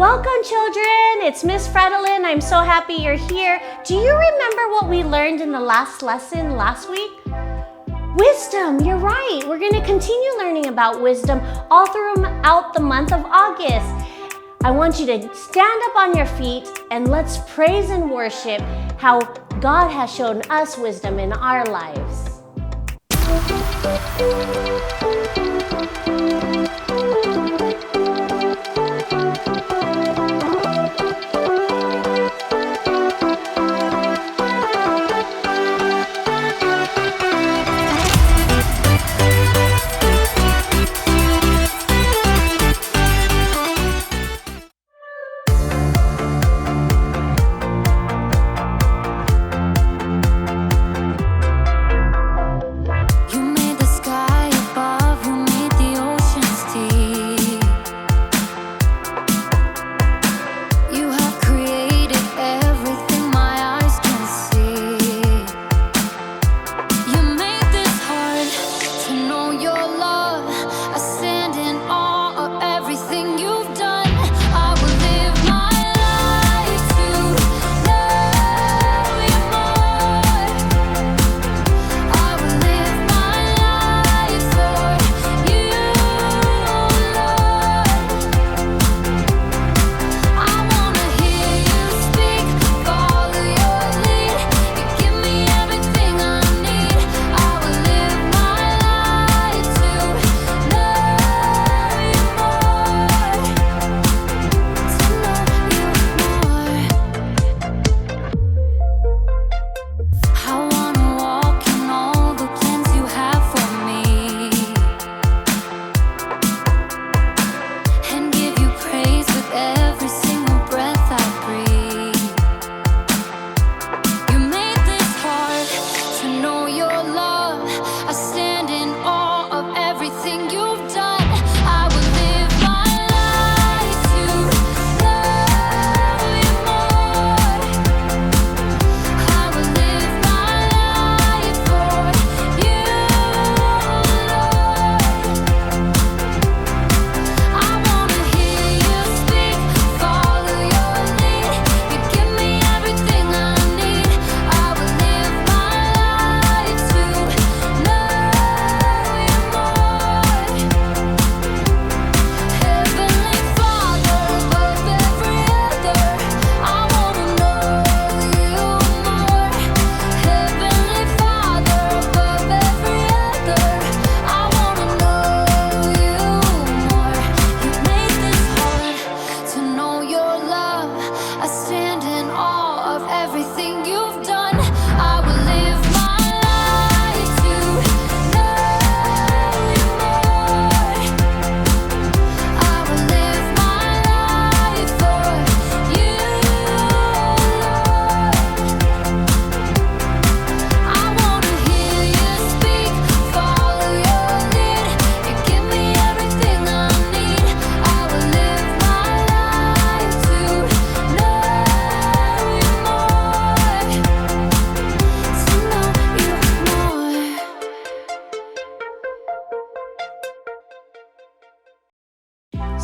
Welcome, children. It's Miss Fredelyn. I'm so happy you're here. Do you remember what we learned in the last lesson last week? Wisdom, you're right. We're going to continue learning about wisdom all throughout the month of August. I want you to stand up on your feet and let's praise and worship how God has shown us wisdom in our lives.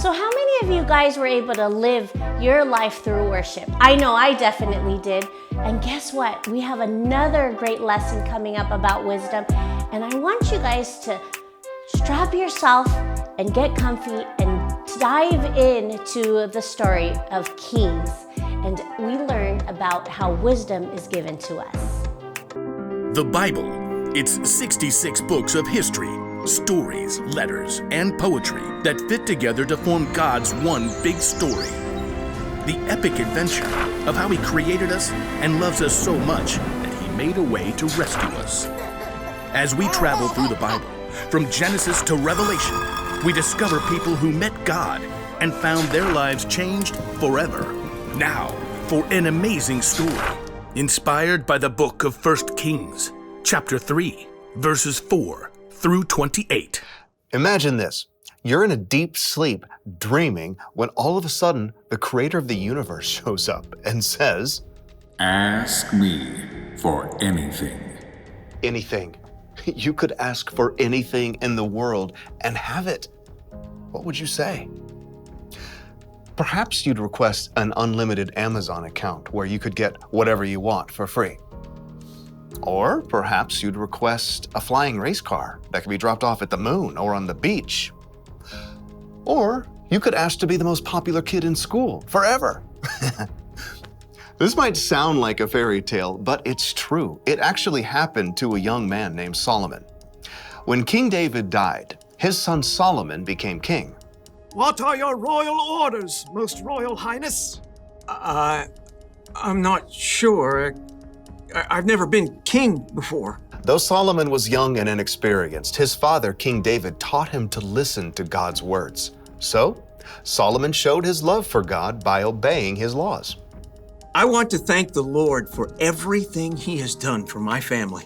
So how many of you guys were able to live your life through worship? I know I definitely did. And guess what? We have another great lesson coming up about wisdom. And I want you guys to strap yourself and get comfy and dive into the story of Kings. And we learn about how wisdom is given to us. The Bible, it's 66 books of history, stories, letters, and poetry that fit together to form God's one big story. The epic adventure of how He created us and loves us so much that He made a way to rescue us. As we travel through the Bible, from Genesis to Revelation, we discover people who met God and found their lives changed forever. Now, for an amazing story, inspired by the book of 1 Kings, chapter 3, verses 4 through 28. Imagine this. You're in a deep sleep, dreaming, when all of a sudden, the creator of the universe shows up and says, "Ask me for anything." Anything. You could ask for anything in the world and have it. What would you say? Perhaps you'd request an unlimited Amazon account where you could get whatever you want for free. Or perhaps you'd request a flying race car that could be dropped off at the moon or on the beach. Or you could ask to be the most popular kid in school forever. This might sound like a fairy tale, but it's true. It actually happened to a young man named Solomon. When King David died, his son Solomon became king. What are your royal orders, Most Royal Highness? I'm not sure. I've never been king before. Though Solomon was young and inexperienced, his father, King David, taught him to listen to God's words. So, Solomon showed his love for God by obeying his laws. I want to thank the Lord for everything he has done for my family.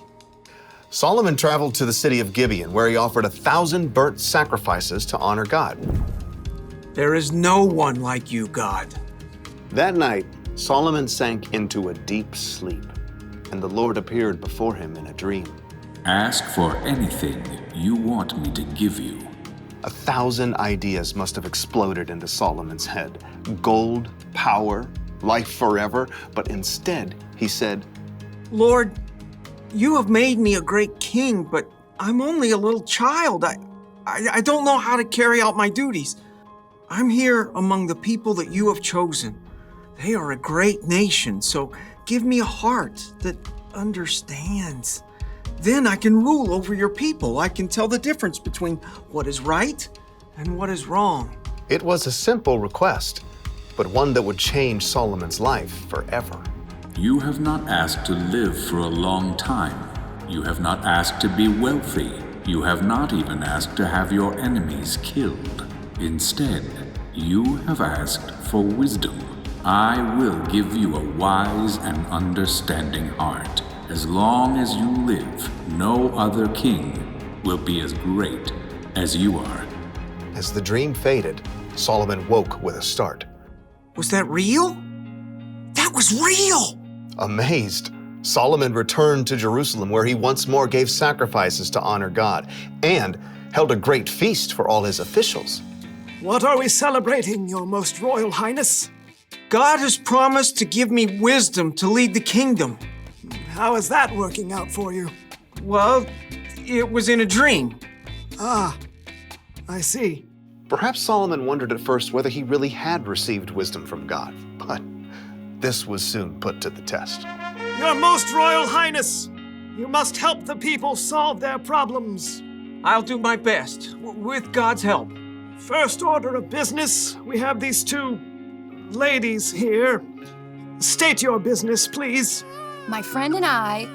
Solomon traveled to the city of Gibeon, where he offered 1,000 burnt sacrifices to honor God. There is no one like you, God. That night, Solomon sank into a deep sleep, and the Lord appeared before him in a dream. Ask for anything you want me to give you. 1,000 ideas must have exploded into Solomon's head. Gold, power, life forever. But instead, he said, Lord, you have made me a great king, but I'm only a little child. I don't know how to carry out my duties. I'm here among the people that you have chosen. They are a great nation, so give me a heart that understands. Then I can rule over your people. I can tell the difference between what is right and what is wrong. It was a simple request, but one that would change Solomon's life forever. You have not asked to live for a long time. You have not asked to be wealthy. You have not even asked to have your enemies killed. Instead, you have asked for wisdom. I will give you a wise and understanding heart. As long as you live, no other king will be as great as you are. As the dream faded, Solomon woke with a start. Was that real? That was real! Amazed, Solomon returned to Jerusalem, where he once more gave sacrifices to honor God and held a great feast for all his officials. What are we celebrating, Your Most Royal Highness? God has promised to give me wisdom to lead the kingdom. How is that working out for you? Well, it was in a dream. Ah, I see. Perhaps Solomon wondered at first whether he really had received wisdom from God, but this was soon put to the test. Your Most Royal Highness, you must help the people solve their problems. I'll do my best, with God's help. First order of business, we have these two ladies here. State your business, please. My friend and I...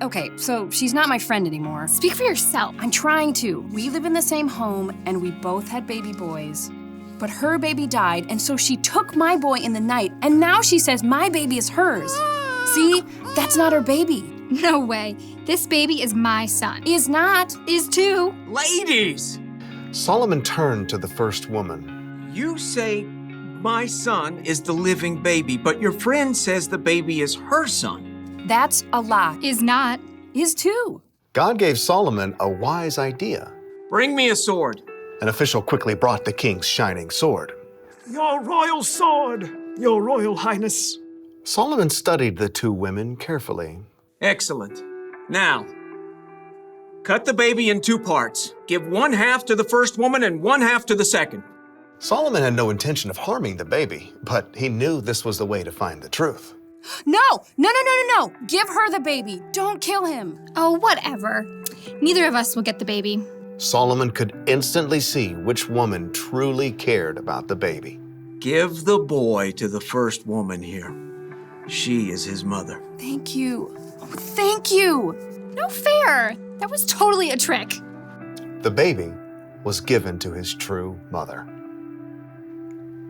Okay, so she's not my friend anymore. Speak for yourself. I'm trying to. We live in the same home, and we both had baby boys. But her baby died, and so she took my boy in the night, and now she says my baby is hers. See? That's not her baby. No way. This baby is my son. Is not. Is too. Ladies! Solomon turned to the first woman. You say my son is the living baby, but your friend says the baby is her son. That's a lie. Is not. Is too. God gave Solomon a wise idea. Bring me a sword. An official quickly brought the king's shining sword. Your royal sword, Your Royal Highness. Solomon studied the two women carefully. Excellent. Now, cut the baby in two parts. Give one half to the first woman and one half to the second. Solomon had no intention of harming the baby, but he knew this was the way to find the truth. No! Give her the baby. Don't kill him. Oh, whatever. Neither of us will get the baby. Solomon could instantly see which woman truly cared about the baby. Give the boy to the first woman here. She is his mother. Thank you. Oh, thank you. No fair. That was totally a trick. The baby was given to his true mother.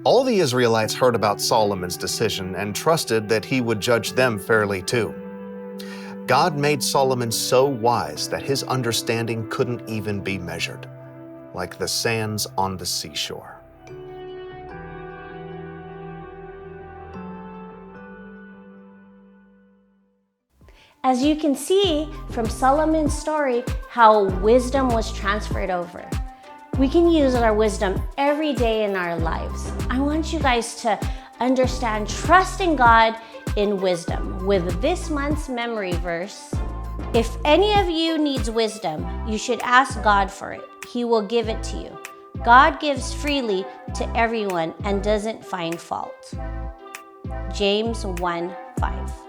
All the Israelites heard about Solomon's decision and trusted that he would judge them fairly too. God made Solomon so wise that his understanding couldn't even be measured, like the sands on the seashore. As you can see from Solomon's story, how wisdom was transferred over. We can use our wisdom every day in our lives. I want you guys to understand trusting God in wisdom with this month's memory verse. If any of you needs wisdom, you should ask God for it. He will give it to you. God gives freely to everyone and doesn't find fault. James 1:5.